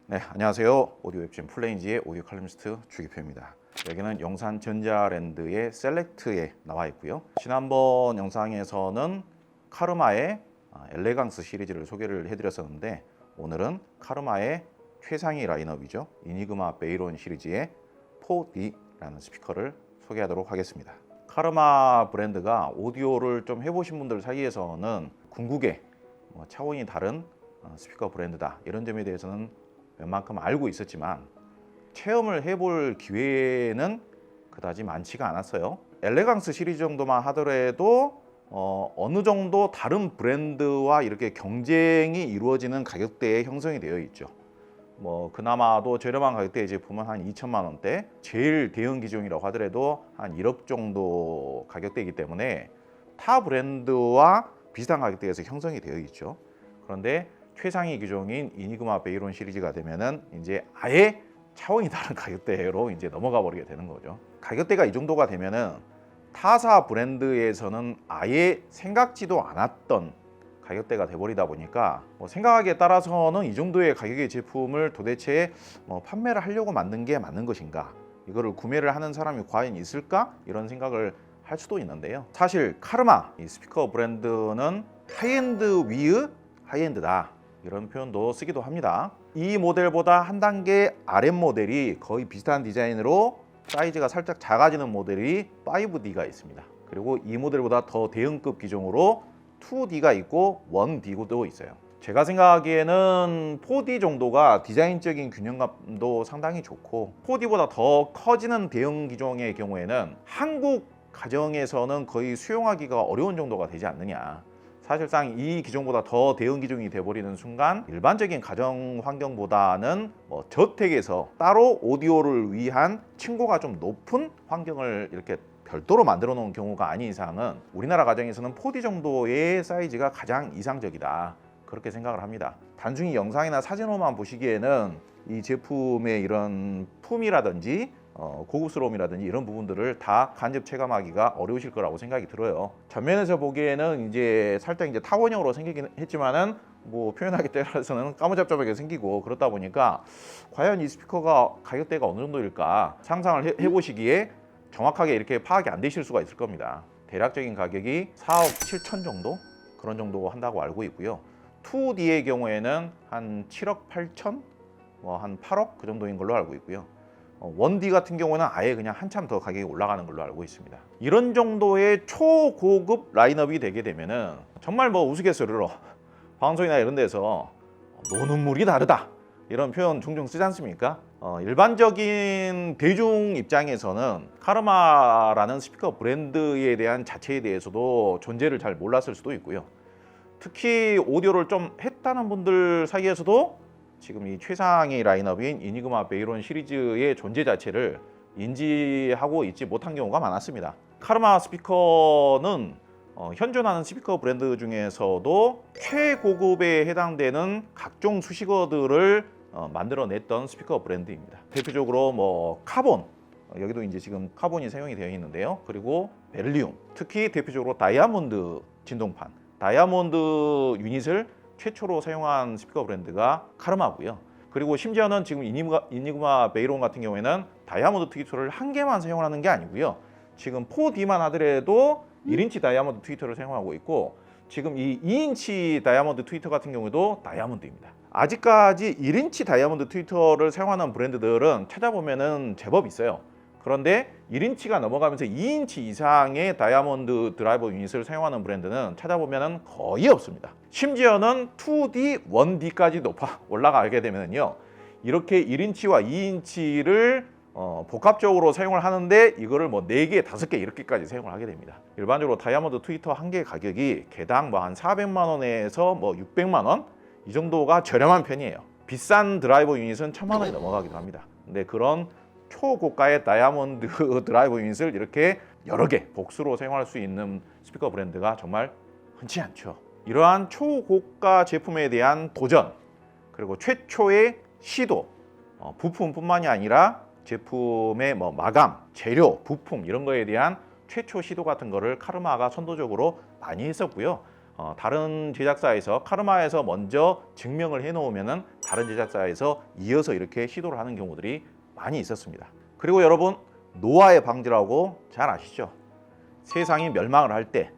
네, 안녕하세요. 오디오 웹진 플레인지의 오디오 칼럼니스트 주기표입니다. 여기는 영산전자랜드의 셀렉트에 나와 있고요. 지난번 영상에서는 카르마의 엘레강스 시리즈를 소개를 해드렸었는데, 오늘은 카르마의 최상위 라인업이죠. 이니그마 베이론 시리즈의 4D라는 스피커를 소개하도록 하겠습니다. 카르마 브랜드가 오디오를 좀 해보신 분들 사이에서는 궁극의 차원이 다른 스피커 브랜드다, 이런 점에 대해서는 웬만큼 알고 있었지만 체험을 해볼 기회는 그다지 많지가 않았어요. 엘레강스 시리즈 정도만 하더라도 어느 정도 다른 브랜드와 이렇게 경쟁이 이루어지는 가격대에 형성이 되어 있죠. 그나마도 저렴한 가격대의 제품은 한 2천만 원대, 제일 대형 기종이라고 하더라도 한 1억 정도 가격대이기 때문에 타 브랜드와 비슷한 가격대에서 형성이 되어 있죠. 그런데 최상위 기종인 이니그마 베이론 시리즈가 되면은 이제 아예 차원이 다른 가격대로 이제 넘어가 버리게 되는 거죠. 가격대가 이 정도가 되면은 타사 브랜드에서는 아예 생각지도 않았던 가격대가 돼버리다 보니까 생각하기에 따라서는 이 정도의 가격의 제품을 도대체 판매를 하려고 만든 게 맞는 것인가, 이거를 구매를 하는 사람이 과연 있을까, 이런 생각을 할 수도 있는데요. 사실 카르마 이 스피커 브랜드는 하이엔드 위의 하이엔드다, 이런 표현도 쓰기도 합니다. 이 모델보다 한 단계 아랫 모델이 거의 비슷한 디자인으로 사이즈가 살짝 작아지는 모델이 5D가 있습니다. 그리고 이 모델보다 더 대형급 기종으로 2D가 있고 1D도 있어요. 제가 생각하기에는 4D 정도가 디자인적인 균형감도 상당히 좋고, 4D보다 더 커지는 대형 기종의 경우에는 한국 가정에서는 거의 수용하기가 어려운 정도가 되지 않느냐. 사실상 이 기종보다 더 대형 기종이 돼버리는 순간 일반적인 가정 환경보다는 저택에서 따로 오디오를 위한 층고가 좀 높은 환경을 이렇게 별도로 만들어 놓은 경우가 아닌 이상은 우리나라 가정에서는 4D 정도의 사이즈가 가장 이상적이다, 그렇게 생각을 합니다. 단순히 영상이나 사진으로만 보시기에는 이 제품의 이런 품이라든지 고급스러움이라든지 이런 부분들을 다 간접 체감하기가 어려우실 거라고 생각이 들어요. 전면에서 보기에는 이제 살짝 이제 타원형으로 생기긴 했지만은 표현하기 따라서는 까무잡잡하게 생기고, 그렇다 보니까 과연 이 스피커가 가격대가 어느 정도일까 상상을 해보시기에 정확하게 이렇게 파악이 안 되실 수가 있을 겁니다. 대략적인 가격이 4억 7천 정도, 그런 정도 한다고 알고 있고요. 2D의 경우에는 한 7억 8천, 한 8억 그 정도인 걸로 알고 있고요. 1D 같은 경우는 아예 그냥 한참 더 가격이 올라가는 걸로 알고 있습니다. 이런 정도의 초고급 라인업이 되게 되면은 정말 우스갯소리로 방송이나 이런 데서 노는 물이 다르다, 이런 표현 종종 쓰지 않습니까? 일반적인 대중 입장에서는 카르마라는 스피커 브랜드에 대한 자체에 대해서도 존재를 잘 몰랐을 수도 있고요. 특히 오디오를 좀 했다는 분들 사이에서도 지금 이 최상위 라인업인 이니그마 베이론 시리즈의 존재 자체를 인지하고 있지 못한 경우가 많았습니다. 카르마 스피커는 현존하는 스피커 브랜드 중에서도 최고급에 해당되는 각종 수식어들을 만들어냈던 스피커 브랜드입니다. 대표적으로 카본, 여기도 이제 지금 카본이 사용이 되어 있는데요. 그리고 벨리움, 특히 대표적으로 다이아몬드 진동판, 다이아몬드 유닛을 최초로 사용한 스피커 브랜드가 카르마고요. 그리고 심지어는 지금 이니그마 베이론 같은 경우에는 다이아몬드 트위터를 한 개만 사용하는 게 아니고요. 지금 4D만 하더라도 1인치 다이아몬드 트위터를 사용하고 있고, 지금 이 2인치 다이아몬드 트위터 같은 경우도 다이아몬드입니다. 아직까지 1인치 다이아몬드 트위터를 사용하는 브랜드들은 찾아보면은 제법 있어요. 그런데 1인치가 넘어가면서 2인치 이상의 다이아몬드 드라이버 유닛을 사용하는 브랜드는 찾아보면 거의 없습니다. 심지어는 2D, 1D까지 높아 올라가게 되면요, 이렇게 1인치와 2인치를 복합적으로 사용을 하는데 이거를 4개, 5개 이렇게까지 사용을 하게 됩니다. 일반적으로 다이아몬드 트위터 한 개 가격이 개당 한 400만 원에서 600만 원 이 정도가 저렴한 편이에요. 비싼 드라이버 유닛은 1000만 원이 넘어가기도 합니다. 근데 그런 초고가의 다이아몬드 드라이버 유닛을 이렇게 여러 개 복수로 사용할 수 있는 스피커 브랜드가 정말 흔치 않죠. 이러한 초고가 제품에 대한 도전, 그리고 최초의 시도, 부품뿐만이 아니라 제품의 마감, 재료, 부품 이런 거에 대한 최초 시도 같은 거를 카르마가 선도적으로 많이 했었고요. 다른 제작사에서 카르마에서 먼저 증명을 해놓으면은 다른 제작사에서 이어서 이렇게 시도를 하는 경우들이 많이 있었습니다. 그리고 여러분, 노화의 방지라고 잘 아시죠? 세상이 멸망을 할 때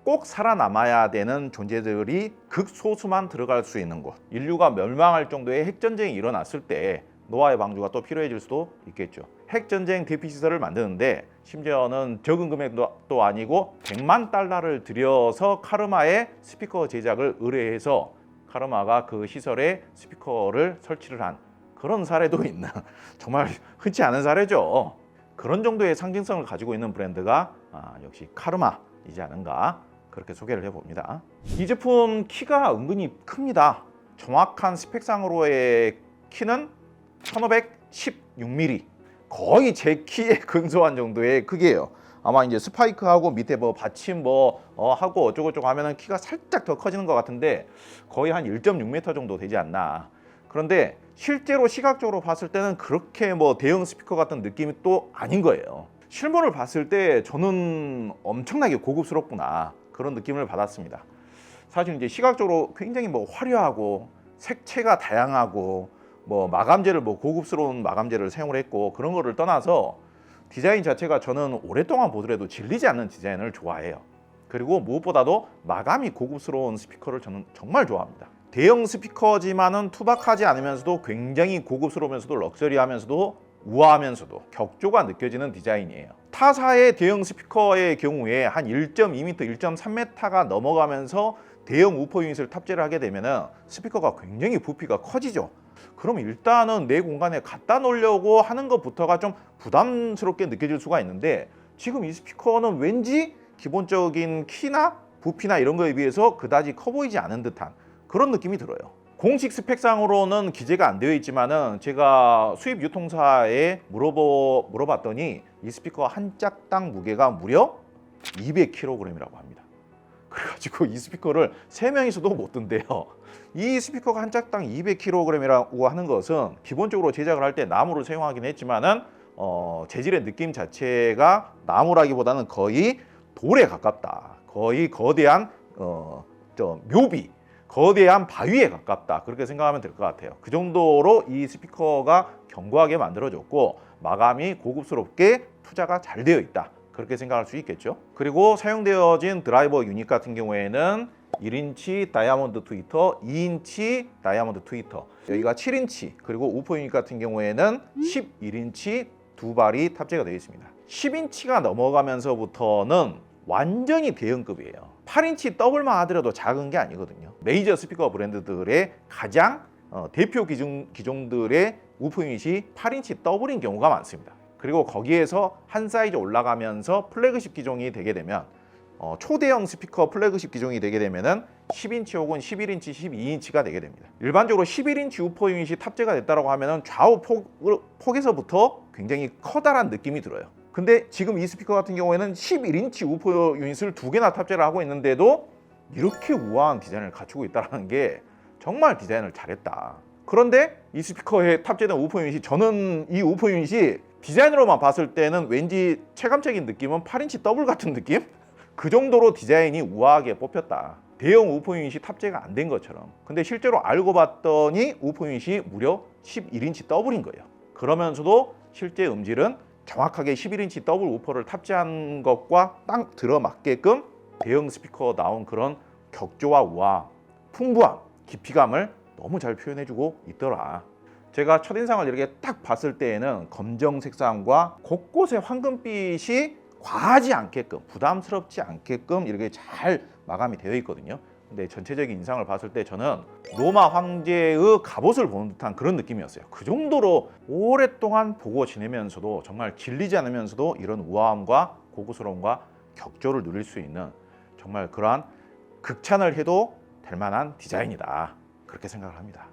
꼭 살아남아야 되는 존재들이 극소수만 들어갈 수 있는 곳, 인류가 멸망할 정도의 핵전쟁이 일어났을 때 노화의 방주가 또 필요해질 수도 있겠죠. 핵전쟁 대피시설을 만드는데 심지어는 적은 금액도 아니고 100만 달러를 들여서 카르마의 스피커 제작을 의뢰해서 카르마가 그 시설에 스피커를 설치를 한 그런 사례도 있는 정말 흔치 않은 사례죠. 그런 정도의 상징성을 가지고 있는 브랜드가 역시 카르마이지 않은가, 그렇게 소개를 해봅니다. 이 제품 키가 은근히 큽니다. 정확한 스펙상으로의 키는 1516mm, 거의 제 키에 근소한 정도의 크기예요. 아마 이제 스파이크하고 밑에 뭐 받침 하고 어쩌고저쩌고 하면은 키가 살짝 더 커지는 것 같은데 거의 한 1.6m 정도 되지 않나. 그런데 실제로 시각적으로 봤을 때는 그렇게 뭐 대형 스피커 같은 느낌이 또 아닌 거예요. 실물을 봤을 때 저는 엄청나게 고급스럽구나, 그런 느낌을 받았습니다. 사실 이제 시각적으로 굉장히 뭐 화려하고 색채가 다양하고 뭐 마감재를 고급스러운 마감재를 사용을 했고 그런 거를 떠나서 디자인 자체가 저는 오랫동안 보더라도 질리지 않는 디자인을 좋아해요. 그리고 무엇보다도 마감이 고급스러운 스피커를 저는 정말 좋아합니다. 대형 스피커지만은 투박하지 않으면서도 굉장히 고급스러우면서도 럭셔리하면서도 우아하면서도 격조가 느껴지는 디자인이에요. 타사의 대형 스피커의 경우에 한 1.2m, 1.3m가 넘어가면서 대형 우퍼 유닛을 탑재를 하게 되면은 스피커가 굉장히 부피가 커지죠. 그럼 일단은 내 공간에 갖다 놓으려고 하는 것부터가 좀 부담스럽게 느껴질 수가 있는데, 지금 이 스피커는 왠지 기본적인 키나 부피나 이런 거에 비해서 그다지 커 보이지 않은 듯한 그런 느낌이 들어요. 공식 스펙상으로는 기재가 안 되어 있지만은 제가 수입 유통사에 물어봤더니 이 스피커 한 짝당 무게가 무려 200kg이라고 합니다. 그래가지고 이 스피커를 3명이서도 못 든대요. 이 스피커가 한 짝당 200kg이라고 하는 것은 기본적으로 제작을 할 때 나무를 사용하긴 했지만은 재질의 느낌 자체가 나무라기보다는 거의 돌에 가깝다. 거의 거대한 묘비, 거대한 바위에 가깝다, 그렇게 생각하면 될 것 같아요. 그 정도로 이 스피커가 견고하게 만들어졌고 마감이 고급스럽게 투자가 잘 되어 있다, 그렇게 생각할 수 있겠죠. 그리고 사용되어진 드라이버 유닛 같은 경우에는 1인치 다이아몬드 트위터, 2인치 다이아몬드 트위터, 여기가 7인치, 그리고 우퍼 유닛 같은 경우에는 11인치 두 발이 탑재가 되어 있습니다. 10인치가 넘어가면서부터는 완전히 대형급이에요. 8인치 더블만 하더라도 작은 게 아니거든요. 메이저 스피커 브랜드들의 가장 대표 기종들의 우퍼 유닛이 8인치 더블인 경우가 많습니다. 그리고 거기에서 한 사이즈 올라가면서 플래그십 기종이 되게 되면 초대형 스피커 플래그십 기종이 되게 되면은 10인치 혹은 11인치, 12인치가 되게 됩니다. 일반적으로 11인치 우퍼 유닛이 탑재가 됐다고 하면은 좌우 폭에서부터 굉장히 커다란 느낌이 들어요. 근데 지금 이 스피커 같은 경우에는 11인치 우퍼 유닛을 2개나 탑재를 하고 있는데도 이렇게 우아한 디자인을 갖추고 있다는 게 정말 디자인을 잘했다. 그런데 이 스피커에 탑재된 우퍼 유닛이, 저는 이 우퍼 유닛이 디자인으로만 봤을 때는 왠지 체감적인 느낌은 8인치 더블 같은 느낌? 그 정도로 디자인이 우아하게 뽑혔다. 대형 우퍼 유닛이 탑재가 안 된 것처럼. 근데 실제로 알고 봤더니 우퍼 유닛이 무려 11인치 더블인 거예요. 그러면서도 실제 음질은 정확하게 11인치 더블 우퍼를 탑재한 것과 딱 들어맞게끔 대형 스피커 나온 그런 격조와 우아, 풍부함, 깊이감을 너무 잘 표현해주고 있더라. 제가 첫인상을 이렇게 딱 봤을 때에는 검정 색상과 곳곳에 황금빛이 과하지 않게끔, 부담스럽지 않게끔 이렇게 잘 마감이 되어 있거든요. 근데 전체적인 인상을 봤을 때 저는 로마 황제의 갑옷을 보는 듯한 그런 느낌이었어요. 그 정도로 오랫동안 보고 지내면서도 정말 질리지 않으면서도 이런 우아함과 고급스러움과 격조를 누릴 수 있는 정말 그러한 극찬을 해도 될 만한 디자인이다, 그렇게 생각을 합니다.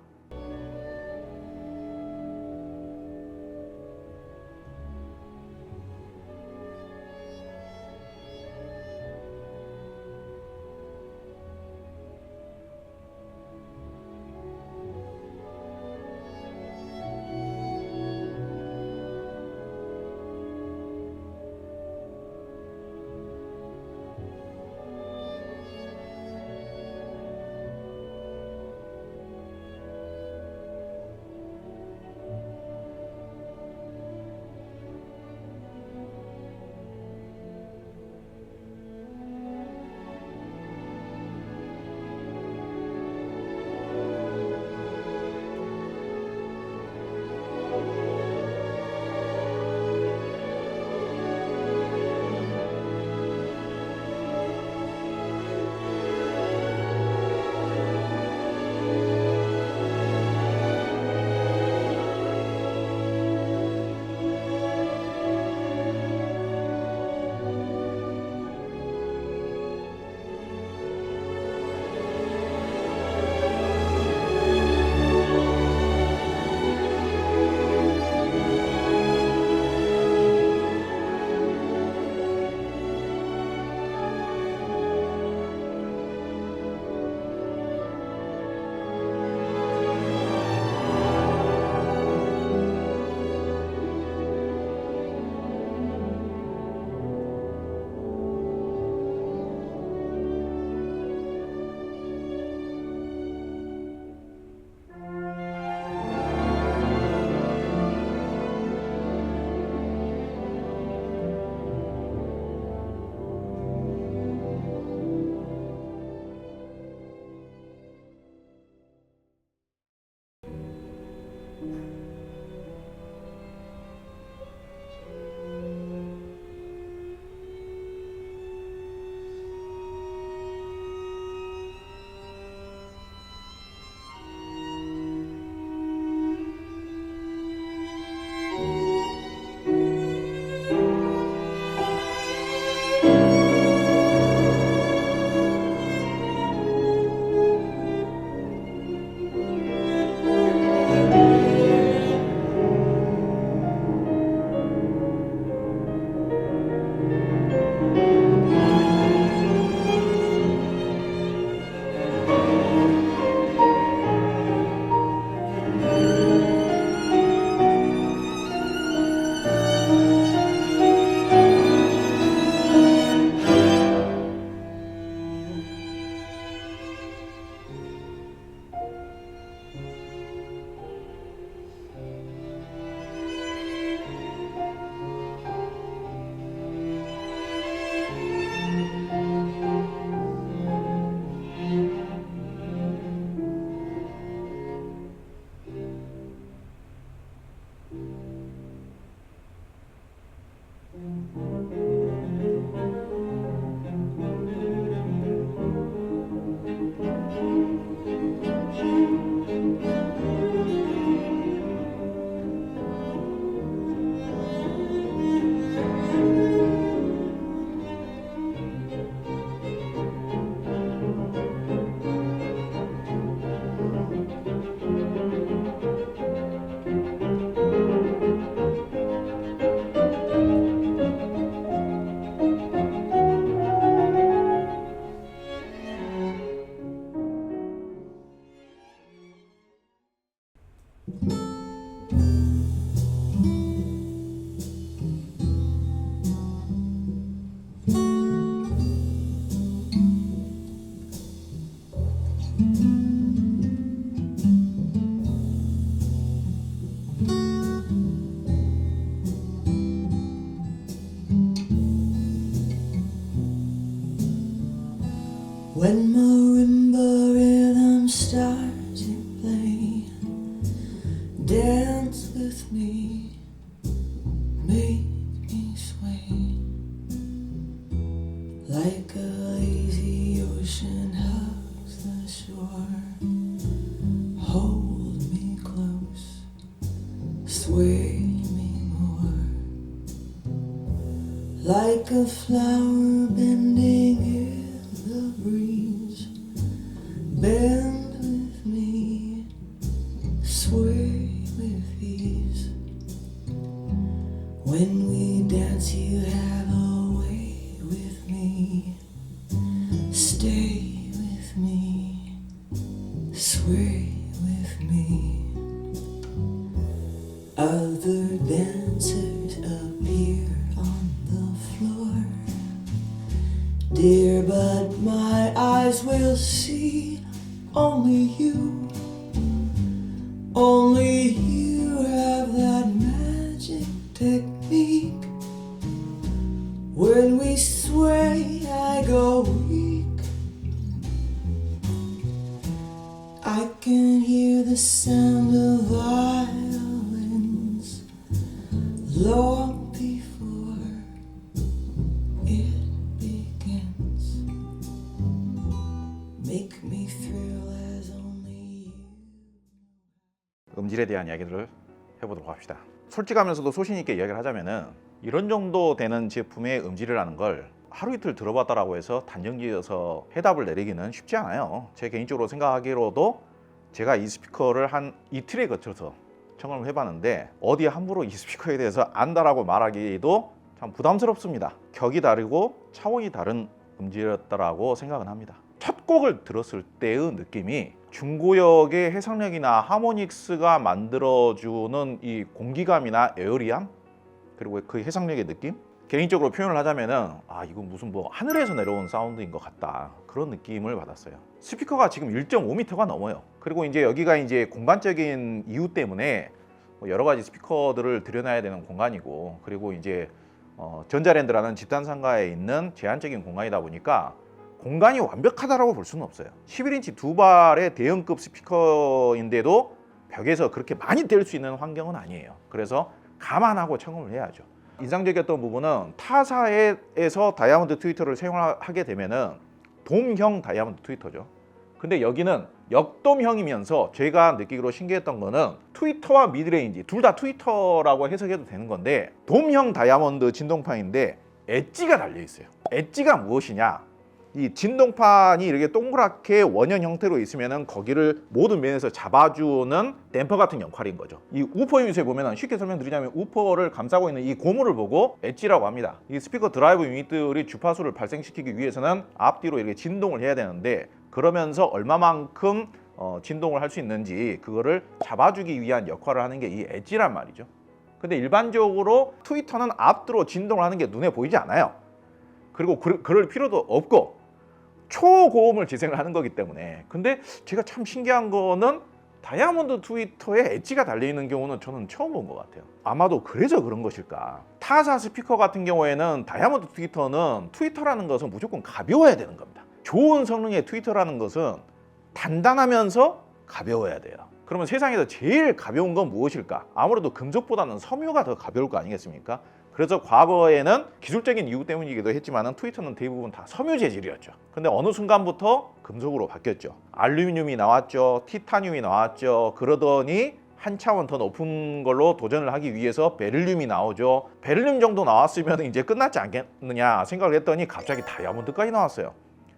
When marimba rhythms start to play, dance with me, make me sway, like a lazy ocean hugs the shore. Hold me close, sway me more, like a flower bending in the breeze. Bend with me, sway with ease. When we dance, you have a way with me. Stay with me, sway with me. Other dancers appear on the floor, dear, but my eyes will see only you. Only you have that magic technique. When we sway, I go weak. I can hear the sound of violins long before it begins. Make me thrill as only you. 음질에 대한 이야기들을 해보도록 합시다. 솔직하면서도 소신 있게 이야기를 하자면은 이런 정도 되는 제품의 음질이라는 걸 하루 이틀 들어봤다라고 해서 단정지어서 해답을 내리기는 쉽지 않아요. 제 개인적으로 생각하기로도 제가 이 스피커를 한 이틀에 거쳐서 청음을 해봤는데 어디 함부로 이 스피커에 대해서 안다라고 말하기도 참 부담스럽습니다. 격이 다르고 차원이 다른 음질이었다라고 생각은 합니다. 첫 곡을 들었을 때의 느낌이 중고역의 해상력이나 하모닉스가 만들어주는 이 공기감이나 에어리함, 그리고 그 해상력의 느낌, 개인적으로 표현을 하자면은 이건 무슨 뭐 하늘에서 내려온 사운드인 것 같다, 그런 느낌을 받았어요. 스피커가 지금 1.5m가 넘어요. 그리고 이제 여기가 이제 공간적인 이유 때문에 여러 가지 스피커들을 들여놔야 되는 공간이고, 그리고 이제 전자랜드라는 집단 상가에 있는 제한적인 공간이다 보니까 공간이 완벽하다라고 볼 수는 없어요. 11인치 두 발의 대형급 스피커인데도 벽에서 그렇게 많이 뗄 수 있는 환경은 아니에요. 그래서 감안하고 청음을 해야죠. 인상적이었던 부분은 타사에서 다이아몬드 트위터를 사용하게 되면은 돔형 다이아몬드 트위터죠. 근데 여기는 역돔형이면서 제가 느끼기로 신기했던 거는 트위터와 미드레인지 둘 다 트위터라고 해석해도 되는 건데 돔형 다이아몬드 진동판인데 엣지가 달려 있어요. 엣지가 무엇이냐? 이 진동판이 이렇게 동그랗게 원형 형태로 있으면은 거기를 모든 면에서 잡아주는 댐퍼 같은 역할인 거죠. 이 우퍼 유닛에 보면은 쉽게 설명드리자면 우퍼를 감싸고 있는 이 고무를 보고 엣지라고 합니다. 이 스피커 드라이브 유닛들이 주파수를 발생시키기 위해서는 앞뒤로 이렇게 진동을 해야 되는데 그러면서 얼마만큼 진동을 할 수 있는지 그거를 잡아주기 위한 역할을 하는 게 이 엣지란 말이죠. 근데 일반적으로 트위터는 앞뒤로 진동을 하는 게 눈에 보이지 않아요. 그리고 그럴 필요도 없고 초고음을 재생을 하는 거기 때문에. 근데 제가 참 신기한 거는 다이아몬드 트위터에 엣지가 달려있는 경우는 저는 처음 본 것 같아요. 아마도 그래서 그런 것일까. 타사 스피커 같은 경우에는 다이아몬드 트위터는 트위터라는 것은 무조건 가벼워야 되는 겁니다. 좋은 성능의 트위터라는 것은 단단하면서 가벼워야 돼요. 그러면 세상에서 제일 가벼운 건 무엇일까? 아무래도 금속보다는 섬유가 더 가벼울 거 아니겠습니까? 그래서 과거에는 기술적인 이유 때문이기도 했지만 트위터는 대부분 다 섬유 재질이었죠. 근데 어느 순간부터 금속으로 바뀌었죠. 알루미늄이 나왔죠. 티타늄이 나왔죠. 그러더니 한 차원 더 높은 걸로 도전을 하기 위해서 베릴륨이 나오죠. 베릴륨 정도 나왔으면 이제 끝났지 않겠느냐 생각을 했더니 갑자기 다이아몬드까지 나왔어요.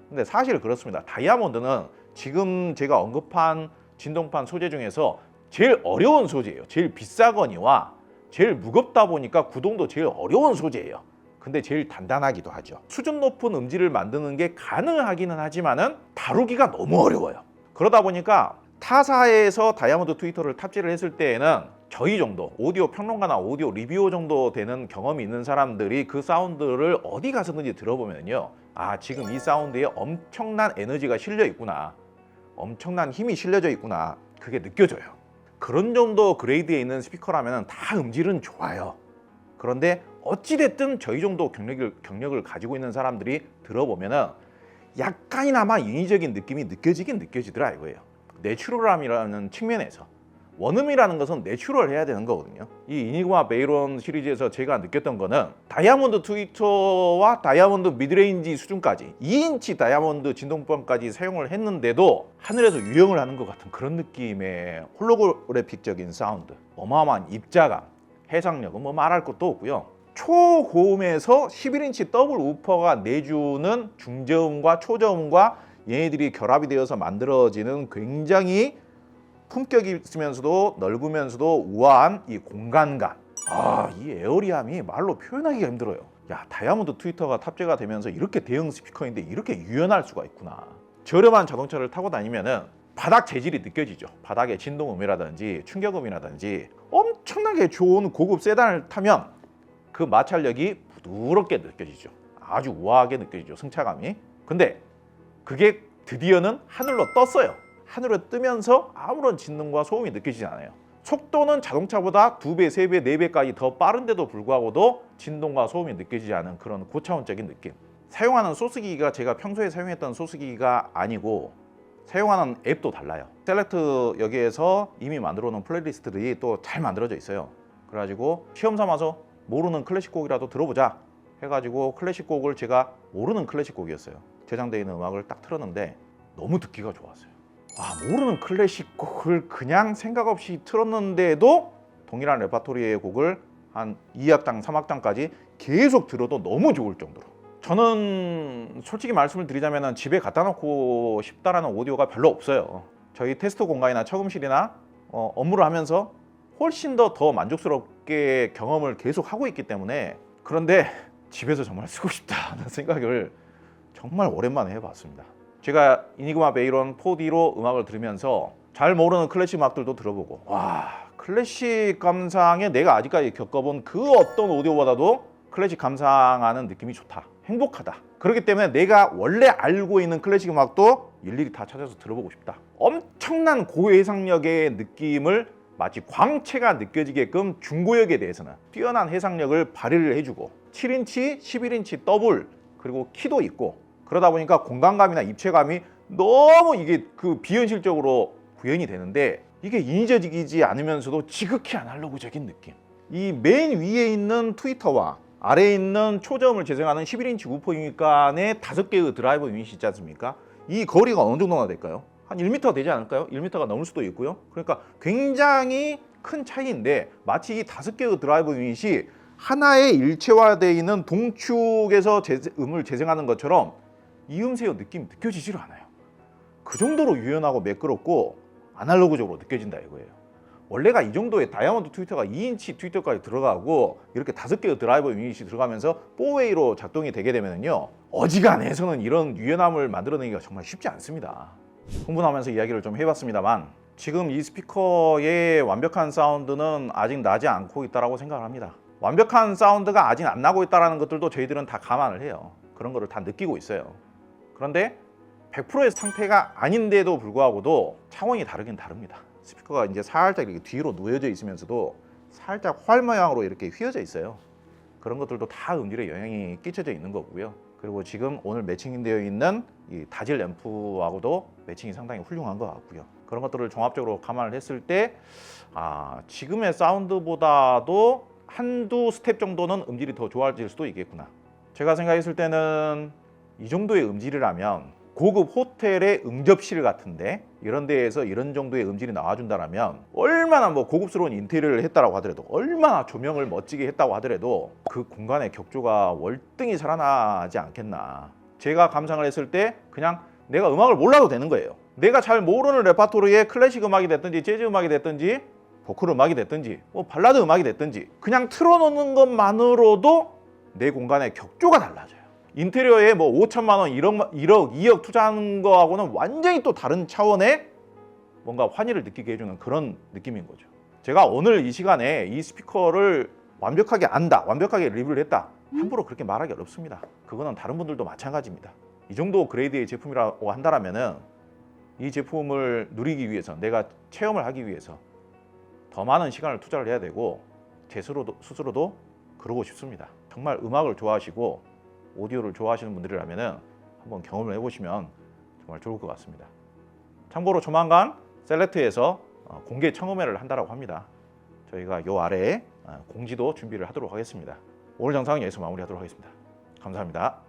근데 사실 그렇습니다. 다이아몬드는 지금 제가 언급한 진동판 소재 중에서 제일 어려운 소재예요. 제일 비싸거니와 제일 무겁다 보니까 구동도 제일 어려운 소재예요. 근데 제일 단단하기도 하죠. 수준 높은 음질을 만드는 게 가능하기는 하지만은 다루기가 너무 어려워요. 그러다 보니까 타사에서 다이아몬드 트위터를 탑재를 했을 때에는 저희 정도 오디오 평론가나 오디오 리뷰어 정도 되는 경험이 있는 사람들이 그 사운드를 어디 가서든지 들어보면요, 아, 지금 이 사운드에 엄청난 에너지가 실려 있구나, 엄청난 힘이 실려져 있구나, 그게 느껴져요. 그런 정도 그레이드에 있는 스피커라면 다 음질은 좋아요. 그런데 어찌됐든 저희 정도 경력을 가지고 있는 사람들이 들어보면은 약간이나마 인위적인 느낌이 느껴지긴 느껴지더라 이거예요. 내추럴함이라는 측면에서. 원음이라는 것은 내추럴 해야 되는 거거든요. 이 이니그마 베이론 시리즈에서 제가 느꼈던 거는 다이아몬드 트위터와 다이아몬드 미드레인지 수준까지 2인치 다이아몬드 진동판까지 사용을 했는데도 하늘에서 유영을 하는 것 같은 그런 느낌의 홀로그래픽적인 사운드, 어마어마한 입자감, 해상력은 뭐 말할 것도 없고요. 초고음에서 11인치 더블 우퍼가 내주는 중저음과 초저음과 얘네들이 결합이 되어서 만들어지는 굉장히 품격이 있으면서도 넓으면서도 우아한 이 공간감. 아, 이 에어리함이 말로 표현하기가 힘들어요. 야, 다이아몬드 트위터가 탑재가 되면서 이렇게 대형 스피커인데 이렇게 유연할 수가 있구나. 저렴한 자동차를 타고 다니면은 바닥 재질이 느껴지죠. 바닥의 진동음이라든지 충격음이라든지. 엄청나게 좋은 고급 세단을 타면 그 마찰력이 부드럽게 느껴지죠. 아주 우아하게 느껴지죠, 승차감이. 근데 그게 드디어는 하늘로 떴어요. 하늘을 뜨면서 아무런 진동과 소음이 느껴지지 않아요. 속도는 자동차보다 2배, 3배, 4배까지 더 빠른데도 불구하고도 진동과 소음이 느껴지지 않은 그런 고차원적인 느낌. 사용하는 소스기기가 제가 평소에 사용했던 소스기기가 아니고 사용하는 앱도 달라요. 셀렉트 여기에서 이미 만들어 놓은 플레이리스트들이 또 잘 만들어져 있어요. 그래가지고 시험 삼아서 모르는 클래식 곡이라도 들어보자 해가지고 클래식 곡을, 제가 모르는 클래식 곡이었어요. 저장되어 있는 음악을 딱 틀었는데 너무 듣기가 좋았어요. 아, 모르는 클래식 곡을 그냥 생각 없이 틀었는데도 동일한 레파토리의 곡을 한 2악장, 3악장까지 계속 들어도 너무 좋을 정도로. 저는 솔직히 말씀을 드리자면 집에 갖다 놓고 싶다라는 오디오가 별로 없어요. 저희 테스트 공간이나 척음실이나 업무를 하면서 훨씬 더 만족스럽게 경험을 계속 하고 있기 때문에. 그런데 집에서 정말 쓰고 싶다는 생각을 정말 오랜만에 해봤습니다. 제가 이니그마 베이론 4D로 음악을 들으면서 잘 모르는 클래식 음악들도 들어보고, 와, 클래식 감상에 내가 아직까지 겪어본 그 어떤 오디오보다도 클래식 감상하는 느낌이 좋다, 행복하다. 그렇기 때문에 내가 원래 알고 있는 클래식 음악도 일일이 다 찾아서 들어보고 싶다. 엄청난 고해상력의 느낌을 마치 광채가 느껴지게끔 중고역에 대해서는 뛰어난 해상력을 발휘를 해주고 7인치, 11인치 더블, 그리고 키도 있고, 그러다 보니까 공간감이나 입체감이 너무 이게 그 비현실적으로 구현이 되는데 이게 인위적이지 않으면서도 지극히 아날로그적인 느낌. 이 맨 위에 있는 트위터와 아래에 있는 초점을 재생하는 11인치 우퍼유닛간의 5개의 드라이버 유닛이 있지 않습니까? 이 거리가 어느 정도나 될까요? 한 1m 되지 않을까요? 1m가 넘을 수도 있고요. 그러니까 굉장히 큰 차이인데 마치 이 5개의 드라이버 유닛이 하나의 일체화되어 있는 동축에서 음을 재생하는 것처럼 이 음색의 느낌이 느껴지지를 않아요. 그 정도로 유연하고 매끄럽고 아날로그적으로 느껴진다 이거예요. 원래가 이 정도의 다이아몬드 트위터가 2인치 트위터까지 들어가고 이렇게 5개의 드라이버 유닛이 들어가면서 4웨이로 작동이 되게 되면요, 어지간해서는 이런 유연함을 만들어내기가 정말 쉽지 않습니다. 흥분하면서 이야기를 좀 해봤습니다만 지금 이 스피커의 완벽한 사운드는 아직 나지 않고 있다고 생각을 합니다. 완벽한 사운드가 아직 안 나고 있다는 것들도 저희들은 다 감안을 해요. 그런 거를 다 느끼고 있어요. 그런데 100%의 상태가 아닌데도 불구하고도 차원이 다르긴 다릅니다. 스피커가 이제 살짝 이렇게 뒤로 누워져 있으면서도 살짝 활 모양으로 이렇게 휘어져 있어요. 그런 것들도 다 음질에 영향이 끼쳐져 있는 거고요. 그리고 지금 오늘 매칭되어 있는 이 다질 앰프하고도 매칭이 상당히 훌륭한 것 같고요. 그런 것들을 종합적으로 감안을 했을 때 지금의 사운드보다도 한두 스텝 정도는 음질이 더 좋아질 수도 있겠구나. 제가 생각했을 때는 이 정도의 음질이라면 고급 호텔의 응접실 같은데 이런 데에서 이런 정도의 음질이 나와준다면 얼마나 뭐 고급스러운 인테리어를 했다라고 하더라도, 얼마나 조명을 멋지게 했다고 하더라도 그 공간의 격조가 월등히 살아나지 않겠나. 제가 감상을 했을 때 그냥 내가 음악을 몰라도 되는 거예요. 내가 잘 모르는 레파토리의 클래식 음악이 됐든지 재즈 음악이 됐든지 보컬 음악이 됐든지 뭐 발라드 음악이 됐든지 그냥 틀어놓는 것만으로도 내 공간의 격조가 달라져요. 인테리어에 뭐 5천만 원, 1억, 2억 투자하는 거하고는 완전히 또 다른 차원의 뭔가 환희를 느끼게 해주는 그런 느낌인 거죠. 제가 오늘 이 시간에 이 스피커를 완벽하게 안다, 완벽하게 리뷰를 했다, 함부로 그렇게 말하기 어렵습니다. 그거는 다른 분들도 마찬가지입니다. 이 정도 그레이드의 제품이라고 한다면은 이 제품을 누리기 위해서, 내가 체험을 하기 위해서 더 많은 시간을 투자를 해야 되고 제 스스로도 그러고 싶습니다. 정말 음악을 좋아하시고 오디오를 좋아하시는 분들이라면 한번 경험을 해보시면 정말 좋을 것 같습니다. 참고로 조만간 셀렉트에서 공개 청음회를 한다고 합니다. 저희가 요 아래에 공지도 준비를 하도록 하겠습니다. 오늘 영상은 여기서 마무리하도록 하겠습니다. 감사합니다.